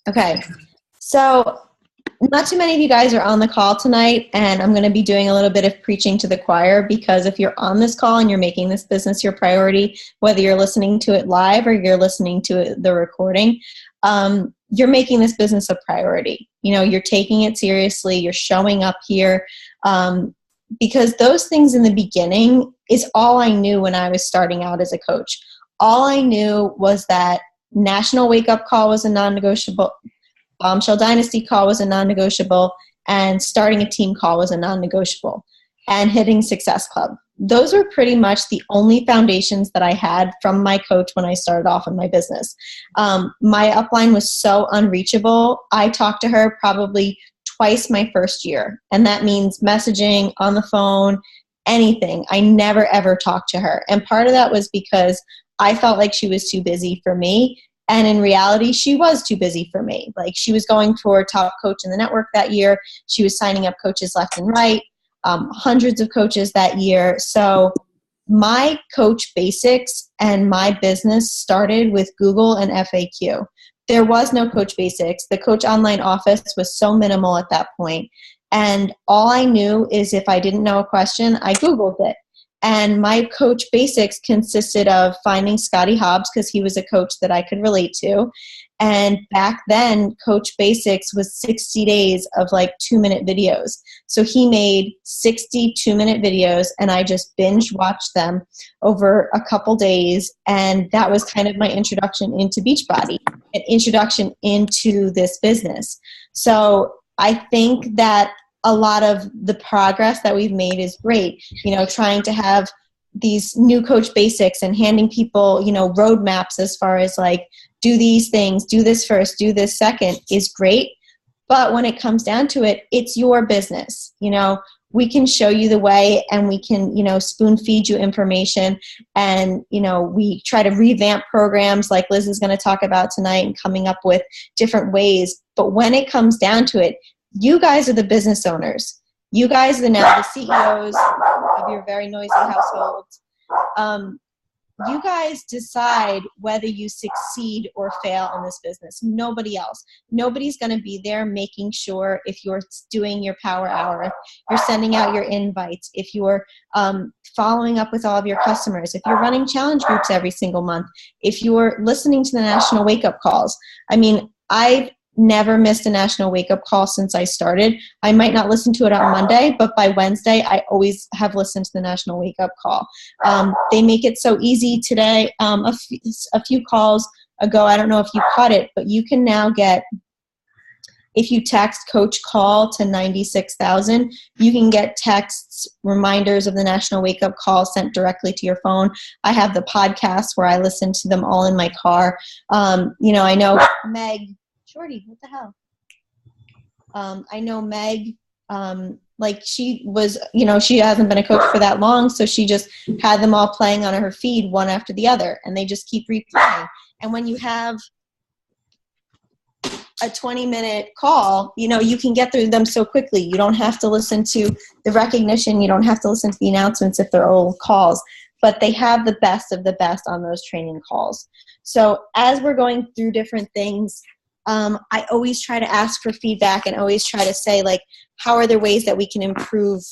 Okay. So not too many of you guys are on the call tonight, and I'm going to be doing a little bit of preaching to the choir, because if you're on this call and you're making this business your priority, whether you're listening to it live or you're listening to the recording, you're making this business a priority. You know, you're taking it seriously. You're showing up here, because those things in the beginning is all I knew when I was starting out as a coach. All I knew was that National Wake Up Call was a non-negotiable, Bombshell Dynasty call was a non-negotiable, and starting a team call was a non-negotiable, and hitting Success Club. Those were pretty much the only foundations that I had from my coach when I started off in my business. My upline was so unreachable. I talked to her probably twice my first year, and that means messaging, on the phone, anything. I never ever talked to her, and part of that was because I felt like she was too busy for me. And in reality, she was too busy for me. Like, she was going for top coach in the network that year. She was signing up coaches left and right, hundreds of coaches that year. So my coach basics and my business started with Google and FAQ. There was no coach basics. The coach online office was so minimal at that point. And all I knew is if I didn't know a question, I Googled it. And my coach basics consisted of finding Scotty Hobbs, because he was a coach that I could relate to. And back then, Coach Basics was 60 days of like 2-minute videos. So he made 60 2-minute videos, and I just binge watched them over a couple days. And that was kind of my introduction into Beachbody, an introduction into this business. So I think that a lot of the progress that we've made is great. You know, trying to have these new coach basics and handing people, you know, roadmaps as far as like, do these things, do this first, do this second, is great. But when it comes down to it, it's your business. You know, we can show you the way, and we can, you know, spoon feed you information. And, you know, we try to revamp programs like Liz is going to talk about tonight, and coming up with different ways. But when it comes down to it, you guys are the business owners. You guys are now the CEOs of your very noisy household. You guys decide whether you succeed or fail in this business. Nobody else. Nobody's going to be there making sure if you're doing your power hour, if you're sending out your invites, if you're following up with all of your customers, if you're running challenge groups every single month, if you're listening to the national wake-up calls. I mean, I've never missed a national wake-up call since I started. I might not listen to it on Monday, but by Wednesday, I always have listened to the national wake-up call. They make it so easy today. A few calls ago, I don't know if you caught it, but you can now get, if you text Coach Call to 96,000, you can get texts, reminders of the national wake-up call sent directly to your phone. I have the podcast where I listen to them all in my car. You know, I know Meg, Shorty, what the hell? I know Meg, like she was, you know, she hasn't been a coach for that long, so she just had them all playing on her feed one after the other, and they just keep replaying. And when you have a 20-minute call, you know, you can get through them so quickly. You don't have to listen to the recognition. You don't have to listen to the announcements if they're old calls, but they have the best of the best on those training calls. So as we're going through different things, I always try to ask for feedback, and always try to say, like, how are there ways that we can improve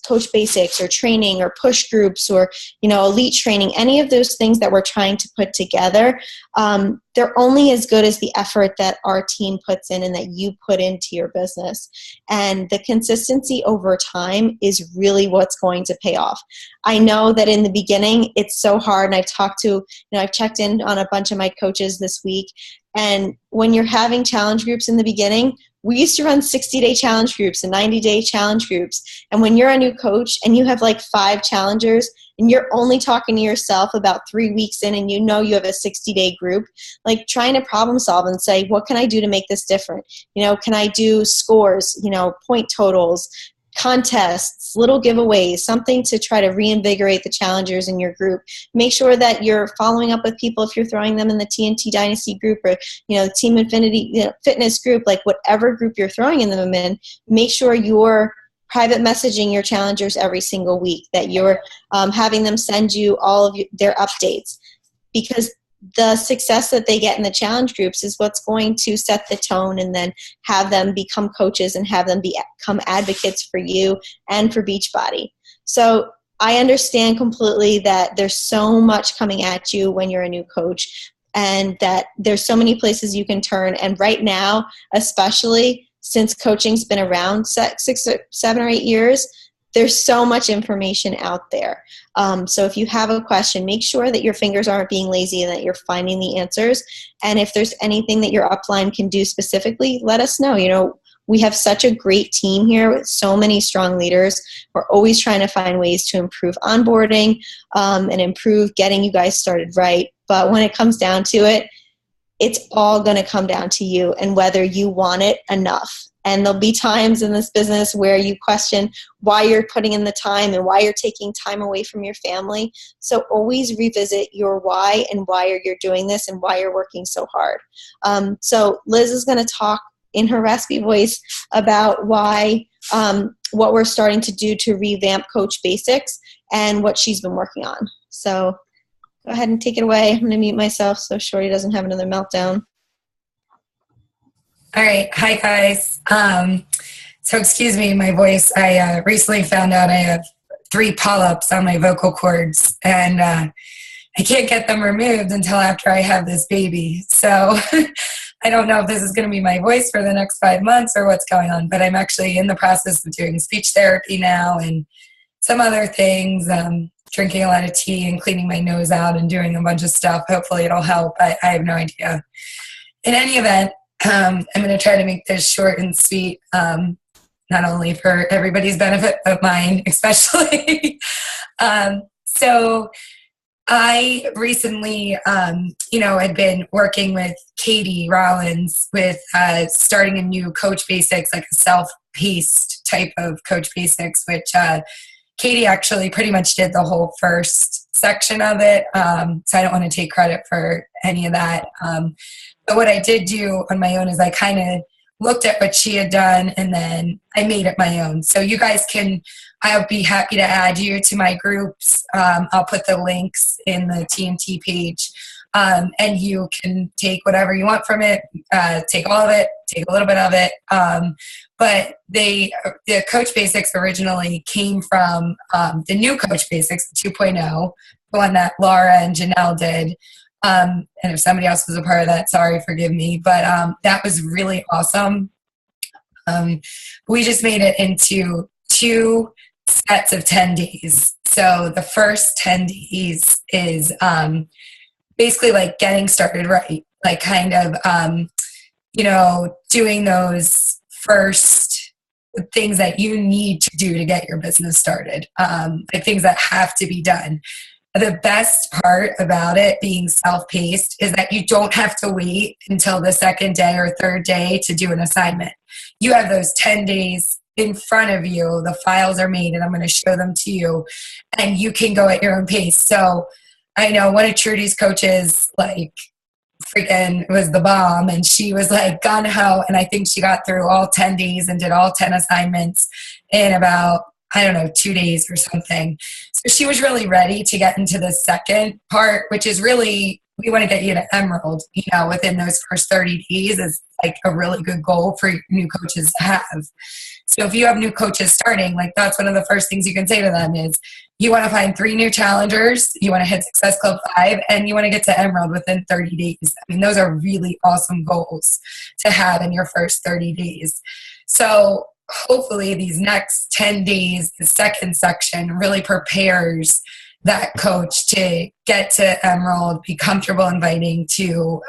coach basics or training or push groups or, you know, elite training, any of those things that we're trying to put together. They're only as good as the effort that our team puts in and that you put into your business. And the consistency over time is really what's going to pay off. I know that in the beginning, it's so hard. And I've talked to, you know, I've checked in on a bunch of my coaches this week. And when you're having challenge groups in the beginning, we used to run 60-day challenge groups and 90-day challenge groups. And when you're a new coach and you have like 5 challengers and you're only talking to yourself about 3 weeks in, and you know you have a 60-day group, like trying to problem solve and say, what can I do to make this different? You know, can I do scores, you know, point totals, contests, little giveaways, something to try to reinvigorate the challengers in your group. Make sure that you're following up with people if you're throwing them in the TNT Dynasty group or, you know, Team Infinity, you know, fitness group, like whatever group you're throwing them in, make sure you're private messaging your challengers every single week, that you're having them send you all of their updates, because the success that they get in the challenge groups is what's going to set the tone and then have them become coaches and have them become advocates for you and for Beachbody. So I understand completely that there's so much coming at you when you're a new coach and that there's so many places you can turn. And right now, especially since coaching's been around 6 or 7 or 8 years, there's so much information out there. So if you have a question, make sure that your fingers aren't being lazy and that you're finding the answers. And if there's anything that your upline can do specifically, let us know. You know, we have such a great team here with so many strong leaders. We're always trying to find ways to improve onboarding and improve getting you guys started right. But when it comes down to it, it's all going to come down to you and whether you want it enough. And there'll be times in this business where you question why you're putting in the time and why you're taking time away from your family. So always revisit your why and why you're doing this and why you're working so hard. So Liz is going to talk in her raspy voice about why, what we're starting to do to revamp Coach Basics and what she's been working on. So go ahead and take it away. I'm going to mute myself so Shorty doesn't have another meltdown. All right. Hi, guys. So excuse me, my voice. I recently found out I have 3 polyps on my vocal cords, and I can't get them removed until after I have this baby. So I don't know if this is going to be my voice for the next 5 months or what's going on, but I'm actually in the process of doing speech therapy now and some other things, drinking a lot of tea and cleaning my nose out and doing a bunch of stuff. Hopefully it'll help. I have no idea. In any event, I'm going to try to make this short and sweet, not only for everybody's benefit, but mine especially. So I recently, had been working with Katie Rollins with starting a new Coach Basics, like a self-paced type of Coach Basics, which Katie actually pretty much did the whole first section of it. So I don't want to take credit for any of that. But what I did do on my own is I kind of looked at what she had done and then I made it my own. So you guys I'll be happy to add you to my groups. I'll put the links in the TNT page. And you can take whatever you want from it, take all of it, take a little bit of it. But the Coach Basics originally came from the new Coach Basics 2.0, the one that Laura and Janelle did. And if somebody else was a part of that, sorry, forgive me. But that was really awesome. We just made it into 2 sets of 10 days. So the first 10 days is basically like getting started right, like kind of, doing those first things that you need to do to get your business started, like things that have to be done. The best part about it being self-paced is that you don't have to wait until the 2nd day or 3rd day to do an assignment. You have those 10 days in front of you. The files are made and I'm going to show them to you and you can go at your own pace. So I know one of Trudy's coaches, like, freaking was the bomb, and she was like gun-ho, and I think she got through all 10 days and did all 10 assignments in about, 2 days or something. So she was really ready to get into the second part, which is really, we want to get you to Emerald, within those first 30 days is like a really good goal for new coaches to have. So if you have new coaches starting, like that's one of the first things you can say to them is you want to find 3 new challengers, you want to hit Success Club 5, and you want to get to Emerald within 30 days. I mean, those are really awesome goals to have in your first 30 days. So hopefully these next 10 days, the second section really prepares that coach to get to Emerald, be comfortable inviting to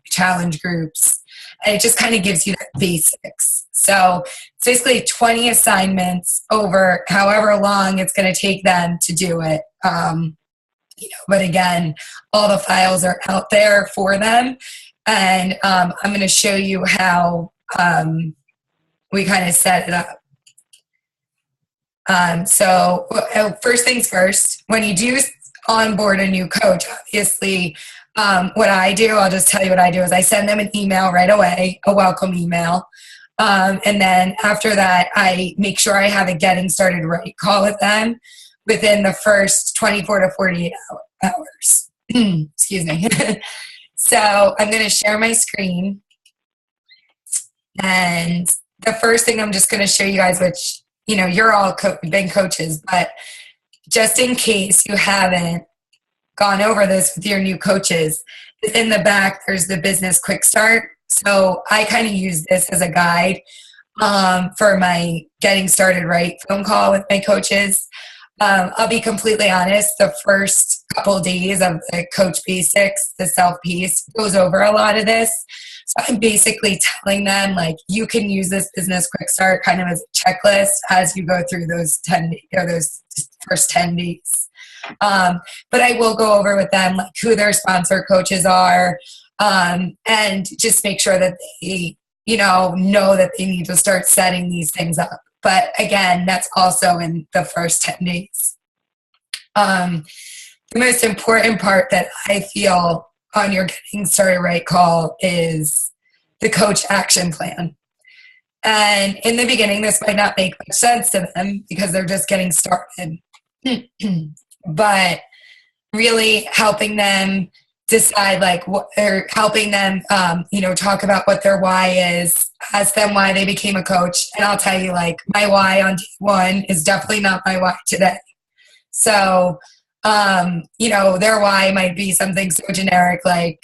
challenge groups. And it just kind of gives you that basics. So it's basically 20 assignments over however long it's going to take them to do it. But again, all the files are out there for them. And I'm going to show you how we kind of set it up. So first things first, when you do onboard a new coach, obviously what I do, I'll just tell you what I do is I send them an email right away, a welcome email. And then after that, I make sure I have a getting started right call with them within the first 24 to 48 hours. Excuse me. So I'm going to share my screen. And the first thing I'm just going to show you guys, which, you're all been coaches, but just in case you haven't gone over this with your new coaches, in the back, there's the business quick start. So I kind of use this as a guide for my getting started right phone call with my coaches. I'll be completely honest, the first couple of days of the Coach Basics, the self piece, goes over a lot of this. So I'm basically telling them, like, you can use this business quick start kind of as a checklist as you go through those those first 10 days. But I will go over with them, like, who their sponsor coaches are, and just make sure that they, know that they need to start setting these things up. But again, that's also in the first 10 days. The most important part that I feel on your getting started right call is the coach action plan. And in the beginning, this might not make much sense to them because they're just getting started. But really helping them decide, like, what, or helping them, talk about what their why is, ask them why they became a coach. And I'll tell you, like, my why on day one is definitely not my why today. So, their why might be something so generic, like,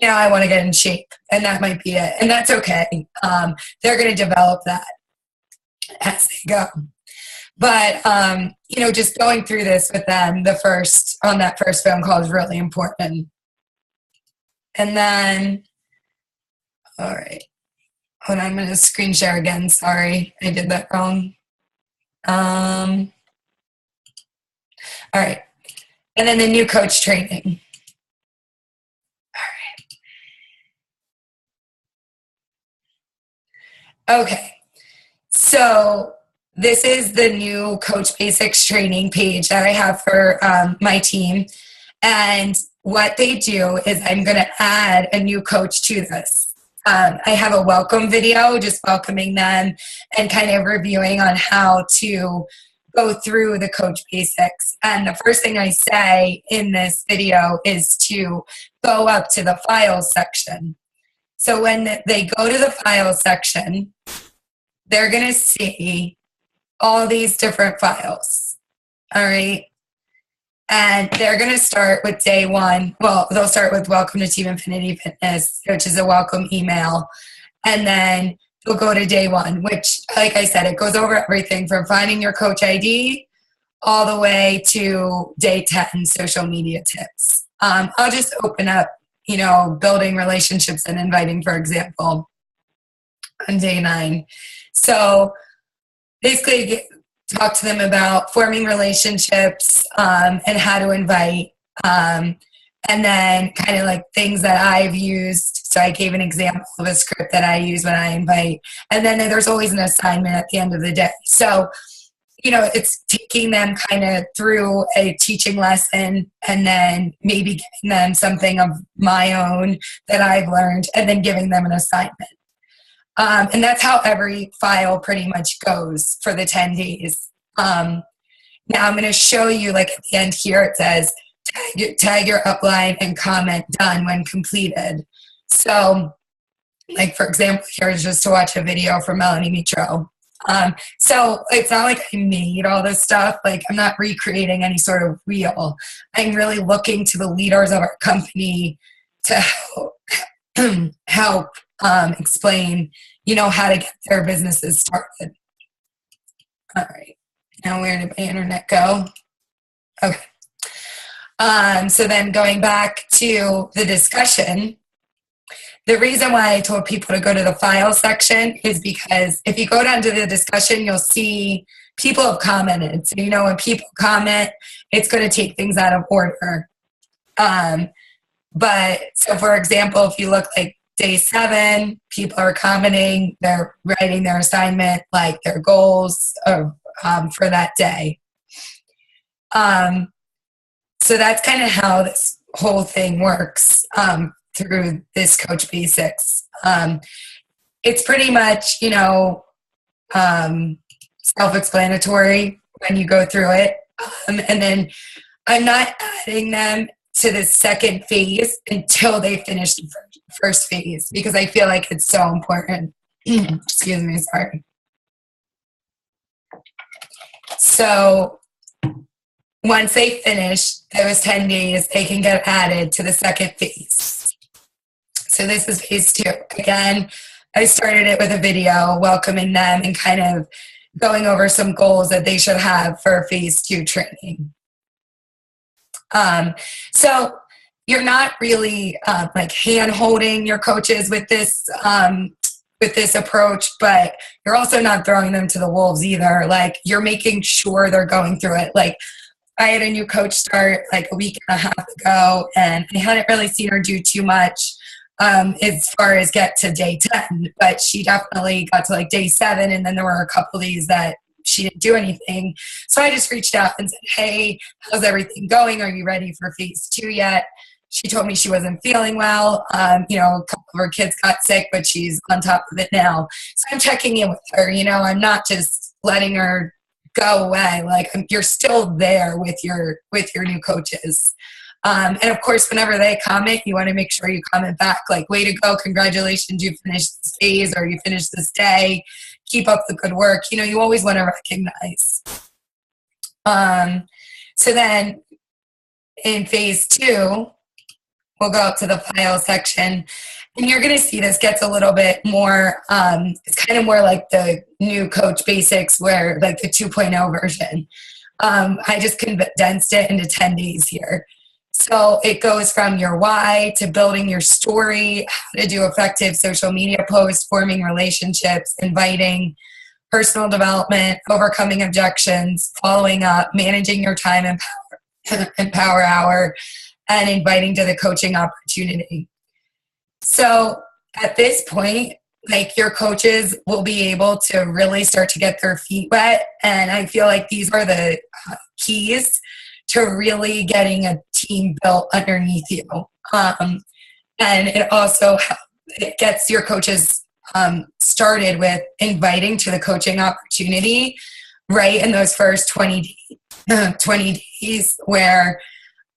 I want to get in shape, and that might be it. And that's okay. They're going to develop that as they go. But, just going through this with them on that first phone call is really important. And then, all right. Hold on, I'm going to screen share again. Sorry, I did that wrong. All right. And then the new coach training. All right. Okay. So this is the new Coach Basics training page that I have for my team. And what they do is I'm going to add a new coach to this. I have a welcome video, just welcoming them and kind of reviewing on how to go through the Coach Basics. And the first thing I say in this video is to go up to the files section. So when they go to the files section, they're going to see all these different files. All right. And they're going to start with day one. Well, they'll start with Welcome to Team Infinity Fitness, which is a welcome email. And then they'll go to day one, which, like I said, it goes over everything from finding your coach ID all the way to day 10, social media tips. I'll just open up, building relationships and inviting, for example, on day 9. So basically talk to them about forming relationships and how to invite, and then kind of like things that I've used. So I gave an example of a script that I use when I invite. And then there's always an assignment at the end of the day. So, it's taking them kind of through a teaching lesson and then maybe giving them something of my own that I've learned and then giving them an assignment. And that's how every file pretty much goes for the 10 days. Now I'm going to show you, like, at the end here, it says tag your upline and comment done when completed. So, like, for example, here's just to watch a video from Melanie Mitro. So it's not like I made all this stuff. Like, I'm not recreating any sort of wheel. I'm really looking to the leaders of our company to help explain, how to get their businesses started. All right. Now, where did my internet go? Okay. So then going back to the discussion, the reason why I told people to go to the file section is because if you go down to the discussion, you'll see people have commented. So, when people comment, it's going to take things out of order. But so, for example, if you look like day 7, people are commenting, they're writing their assignment, like their goals for that day. So that's kind of how this whole thing works through this Coach Basics. It's pretty much, self-explanatory when you go through it. And then I'm not adding them to the second phase until they finish the first phase, because I feel like it's so important. Excuse me, sorry. So once they finish those 10 days, they can get added to the second phase. So this is phase 2. Again, I started it with a video welcoming them and kind of going over some goals that they should have for phase 2 training. So you're not really like hand holding your coaches with this approach, but you're also not throwing them to the wolves either. Like, you're making sure they're going through it. Like, I had a new coach start like a week and a half ago, and I hadn't really seen her do too much as far as get to day 10, but she definitely got to like day 7, and then there were a couple of days that she didn't do anything. So I just reached out and said, hey, how's everything going? Are you ready for phase 2 yet? She told me she wasn't feeling well. A couple of her kids got sick, but she's on top of it now. So I'm checking in with her. I'm not just letting her go away. Like, you're still there with your new coaches. And of course, whenever they comment, you want to make sure you comment back like, way to go, congratulations, you finished this phase, or you finished this day, keep up the good work. You always want to recognize. So then in phase 2, we'll go up to the file section, and you're going to see this gets a little bit more, it's kind of more like the new coach basics, where like the 2.0 version. I just condensed it into 10 days here. So it goes from your why to building your story, how to do effective social media posts, forming relationships, inviting, personal development, overcoming objections, following up, managing your time and power hour, and inviting to the coaching opportunity. So at this point, like, your coaches will be able to really start to get their feet wet. And I feel like these are the keys to really getting a team built underneath you. And it also gets your coaches started with inviting to the coaching opportunity right in those first 20 days, where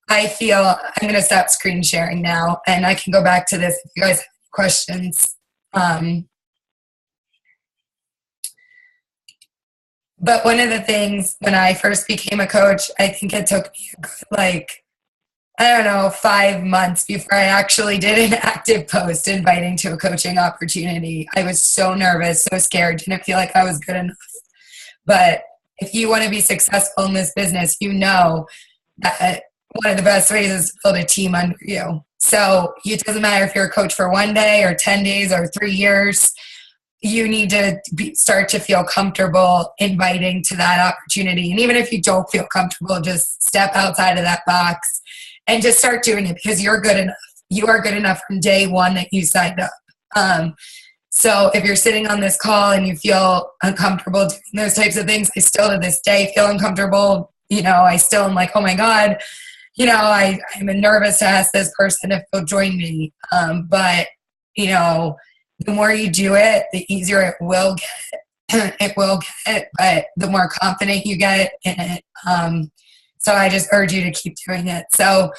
I feel I'm going to stop screen sharing now, and I can go back to this if you guys have questions. But one of the things when I first became a coach, I think it took me a good, 5 months before I actually did an active post inviting to a coaching opportunity. I was so nervous, so scared, didn't feel like I was good enough. But if you want to be successful in this business, you know that one of the best ways is to build a team under you. So it doesn't matter if you're a coach for 1 day or 10 days or 3 years, you need to start to feel comfortable inviting to that opportunity. And even if you don't feel comfortable, just step outside of that box and just start doing it, because you're good enough. You are good enough from day 1 that you signed up. So if you're sitting on this call and you feel uncomfortable doing those types of things, I still to this day feel uncomfortable. I still am like, oh my God, I'm nervous to ask this person if they'll join me. But the more you do it, the easier it will get. It will get, but the more confident you get in it. So I just urge you to keep doing it. So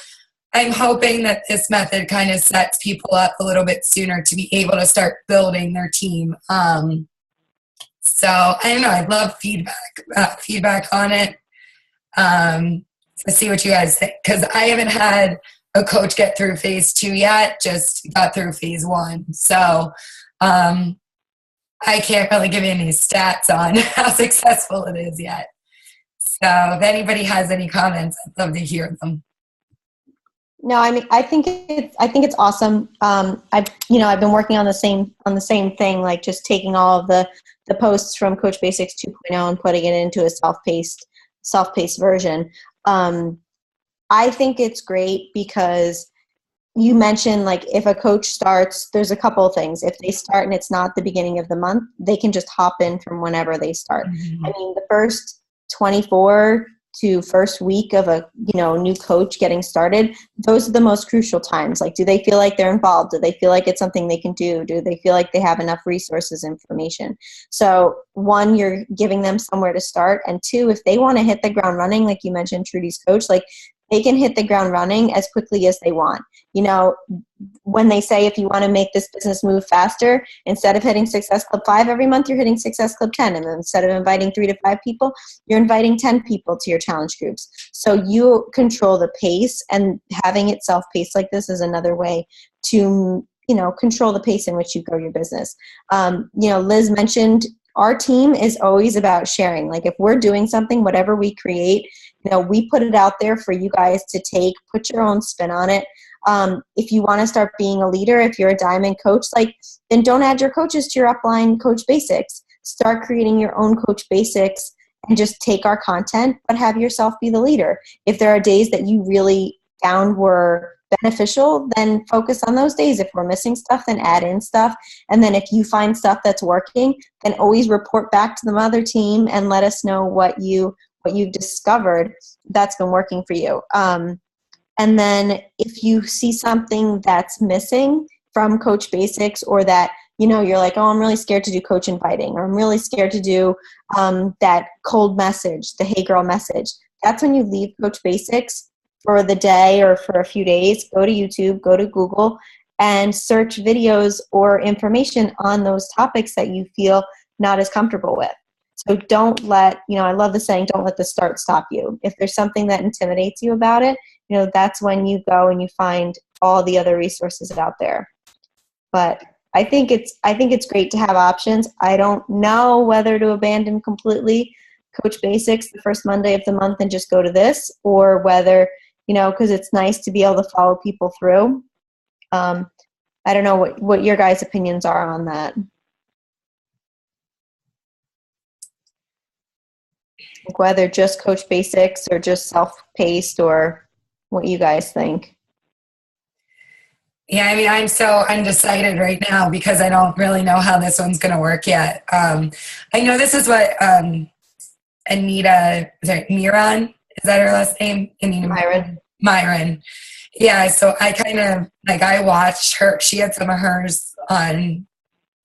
I'm hoping that this method kind of sets people up a little bit sooner to be able to start building their team. So I don't know. I'd love feedback on it. Let's see what you guys think, because I haven't had a coach get through phase 2 yet, just got through phase 1. So I can't really give you any stats on how successful it is yet. So if anybody has any comments, I'd love to hear them. No, I mean, I think it's awesome. I've been working on the same thing, like just taking all of the posts from Coach Basics 2.0 and putting it into a self-paced version. I think it's great because you mentioned, like, if a coach starts, there's a couple of things. If they start and it's not the beginning of the month, they can just hop in from whenever they start. Mm-hmm. I mean, the first 24 to first week of a new coach getting started, those are the most crucial times. Like, do they feel like they're involved? Do they feel like it's something they can do? Do they feel like they have enough resources, information? So 1, you're giving them somewhere to start, and 2, if they want to hit the ground running, like you mentioned, Trudy's coach, like, they can hit the ground running as quickly as they want. You know, when they say, if you want to make this business move faster, instead of hitting Success Club 5 every month, you're hitting Success Club 10. And then instead of inviting 3 to 5 people, you're inviting 10 people to your challenge groups. So you control the pace, and having it self-paced like this is another way to, you know, control the pace in which you grow your business. You know, Liz mentioned our team is always about sharing. Like if we're doing something, whatever we create, you know, we put it out there for you guys to take, put your own spin on it. If you want to start being a leader, if you're a diamond coach, like, then don't add your coaches to your upline Coach Basics. Start creating your own Coach Basics and just take our content, but have yourself be the leader. If there are days that you really found were beneficial, then focus on those days. If we're missing stuff, then add in stuff. And then if you find stuff that's working, then always report back to the mother team and let us know what you've discovered that's been working for you. And then if you see something that's missing from Coach Basics, or that, you know, you're like, oh, I'm really scared to do coach inviting, or I'm really scared to do that cold message, the hey girl message, that's when you leave Coach Basics for the day or for a few days. Go to YouTube, go to Google, and search videos or information on those topics that you feel not as comfortable with. So don't let, you know, I love the saying, don't let the start stop you. If there's something that intimidates you about it, you know, that's when you go and you find all the other resources out there. But I think it's great to have options. I don't know whether to abandon completely Coach Basics the first Monday of the month and just go to this, or whether, you know, because it's nice to be able to follow people through. I don't know what your guys' opinions are on that. Whether just Coach Basics or just self-paced, or what you guys think. Yeah, I mean, I'm so undecided right now because I don't really know how this one's going to work yet. I know this is what Anita, Miron, is that her last name? Anita Myron. Yeah, so I kind of, like, I watched her, she had some of hers on,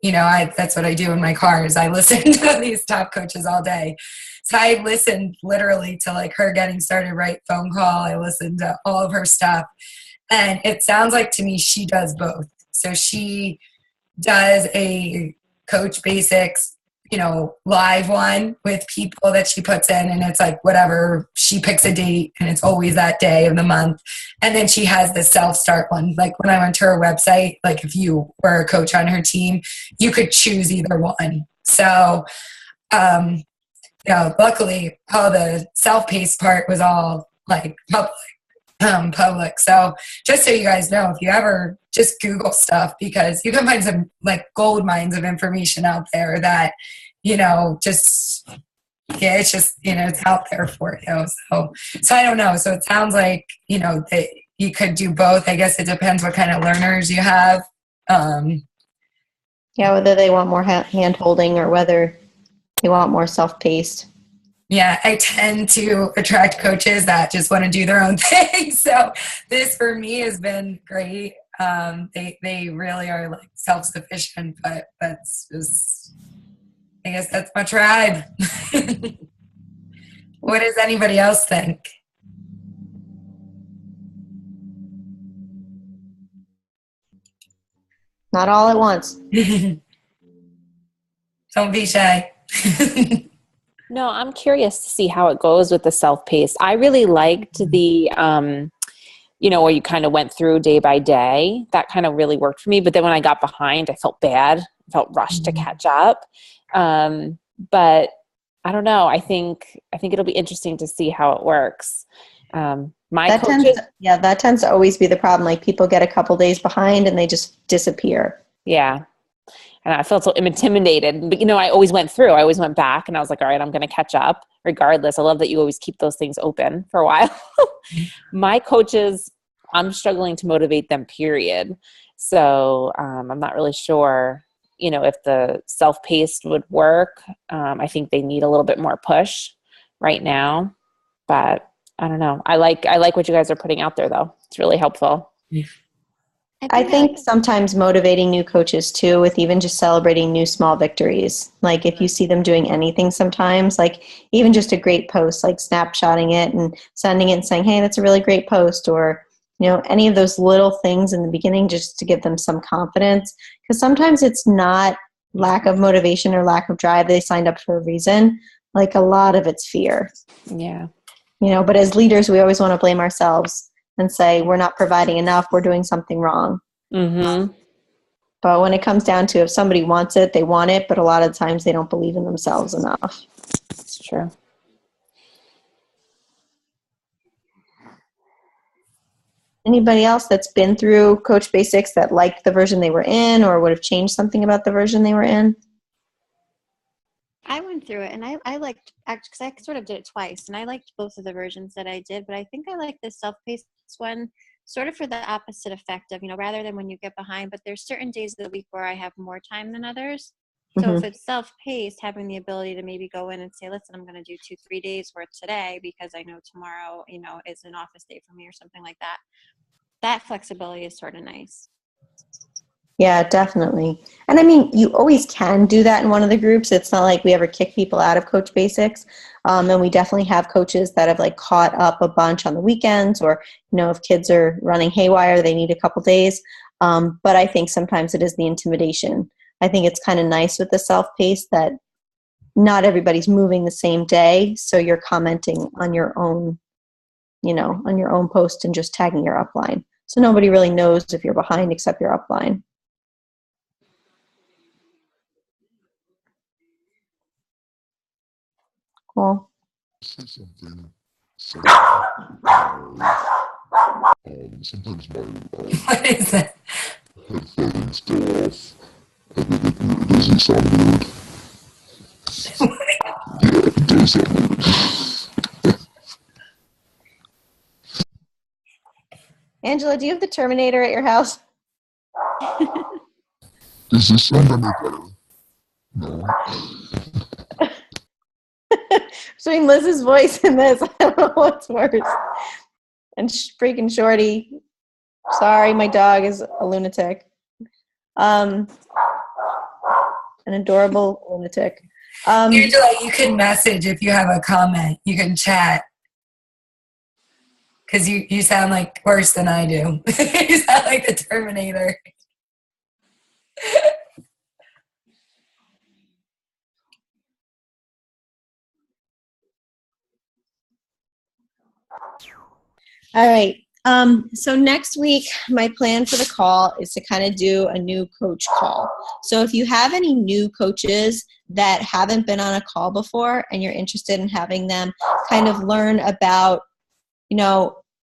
you know, that's what I do in my car, is I listen to these top coaches all day. So I listened literally to, like, her getting started right phone call. I listened to all of her stuff. And it sounds like to me she does both. So she does a Coach Basics, you know, live one with people that she puts in, and it's like whatever, she picks a date and it's always that day of the month. And then she has the self-start one. Like when I went to her website, like if you were a coach on her team, you could choose either one. So, you know, luckily all the self-paced part was all like public. So just so you guys know, if you ever just Google stuff, because you can find some like gold mines of information out there that, you know, just, yeah, it's just, you know, it's out there for you. So I don't know. So it sounds like, you know, that you could do both. I guess it depends what kind of learners you have. Yeah, whether they want more hand holding or whether they want more self-paced. Yeah, I tend to attract coaches that just want to do their own thing. So this for me has been great. They really are like self-sufficient, but that's just, I guess that's my tribe. What does anybody else think? Not all at once. Don't be shy. No, I'm curious to see how it goes with the self-paced. I really liked the, you know, where you kind of went through day by day. That kind of really worked for me. But then when I got behind, I felt bad. I felt rushed to catch up. But I don't know. I think it'll be interesting to see how it works. That tends to always be the problem. Like people get a couple days behind and they just disappear. Yeah. And I felt so intimidated. But, you know, I always went back and I was like, all right, I'm going to catch up regardless. I love that you always keep those things open for a while. My coaches, I'm struggling to motivate them, period. So I'm not really sure, you know, if the self-paced would work. I think they need a little bit more push right now. But I don't know. I like what you guys are putting out there, though. It's really helpful. I think sometimes motivating new coaches too, with even just celebrating new small victories. Like if you see them doing anything sometimes, like even just a great post, like snapshotting it and sending it and saying, hey, that's a really great post, or, any of those little things in the beginning just to give them some confidence. Because sometimes it's not lack of motivation or lack of drive. They signed up for a reason. Like a lot of it's fear. Yeah. But as leaders, we always want to blame ourselves and say, we're not providing enough, we're doing something wrong. Mm-hmm. But when it comes down to if somebody wants it, they want it, but a lot of times they don't believe in themselves enough. It's true. Anybody else that's been through Coach Basics that liked the version they were in or would have changed something about the version they were in? I went through it, and I liked, actually, because I sort of did it twice, and I liked both of the versions that I did, but I think I like the self-paced one sort of for the opposite effect of, rather than when you get behind, but there's certain days of the week where I have more time than others. So if it's self-paced, having the ability to maybe go in and say, listen, I'm going to do 2-3 days worth today because I know tomorrow, is an office day for me or something like that. That flexibility is sort of nice. Yeah, definitely. And I mean, you always can do that in one of the groups. It's not like we ever kick people out of Coach Basics. And we definitely have coaches that have like caught up a bunch on the weekends, or, if kids are running haywire, they need a couple days. But I think sometimes it is the intimidation. I think it's kind of nice with the self-paced that not everybody's moving the same day. So you're commenting on your own, on your own post and just tagging your upline. So nobody really knows if you're behind except your upline. Cool. Sometimes my What is it? headphones go off, and it doesn't sound weird. Yeah, it does sound weird. Angela, do you have the Terminator at your house? Is this sound any better? No. Between Liz's voice and this, I don't know what's worse. And freaking Shorty. Sorry, my dog is a lunatic. An adorable lunatic. Angela, you can message if you have a comment. You can chat. Because you sound like worse than I do. You sound like the Terminator. All right. So next week, my plan for the call is to kind of do a new coach call. So if you have any new coaches that haven't been on a call before and you're interested in having them kind of learn about,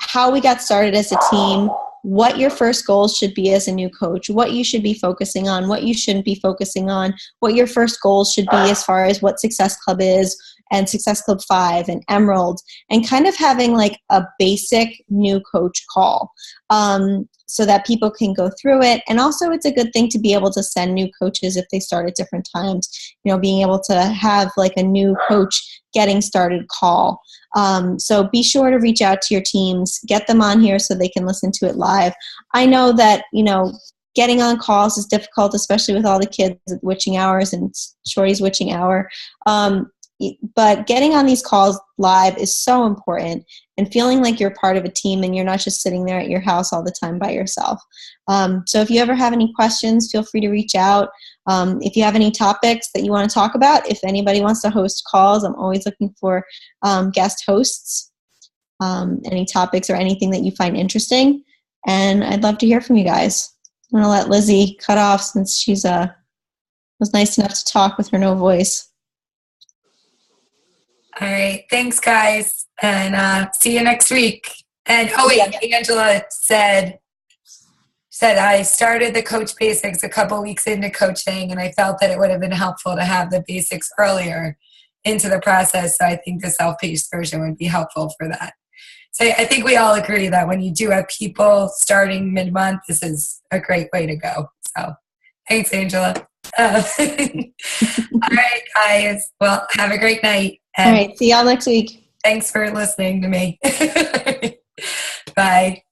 how we got started as a team, what your first goals should be as a new coach, what you should be focusing on, what you shouldn't be focusing on, what your first goals should be as far as what Success Club is, and Success Club 5 and Emerald, and kind of having like a basic new coach call so that people can go through it. And also it's a good thing to be able to send new coaches if they start at different times, being able to have like a new coach getting started call. So be sure to reach out to your teams, get them on here so they can listen to it live. I know that, getting on calls is difficult, especially with all the kids at witching hours and Shorty's witching hour. But getting on these calls live is so important, and feeling like you're part of a team and you're not just sitting there at your house all the time by yourself. So if you ever have any questions, feel free to reach out. If you have any topics that you want to talk about, if anybody wants to host calls, I'm always looking for guest hosts, any topics or anything that you find interesting. And I'd love to hear from you guys. I'm going to let Lizzie cut off since she's was nice enough to talk with her no voice. All right. Thanks, guys. And see you next week. And, Angela said I started the Coach Basics a couple weeks into coaching, and I felt that it would have been helpful to have the basics earlier into the process. So I think the self-paced version would be helpful for that. So I think we all agree that when you do have people starting mid-month, this is a great way to go. So thanks, Angela. All right, guys. Well, have a great night. And all right. See y'all next week. Thanks for listening to me. Bye.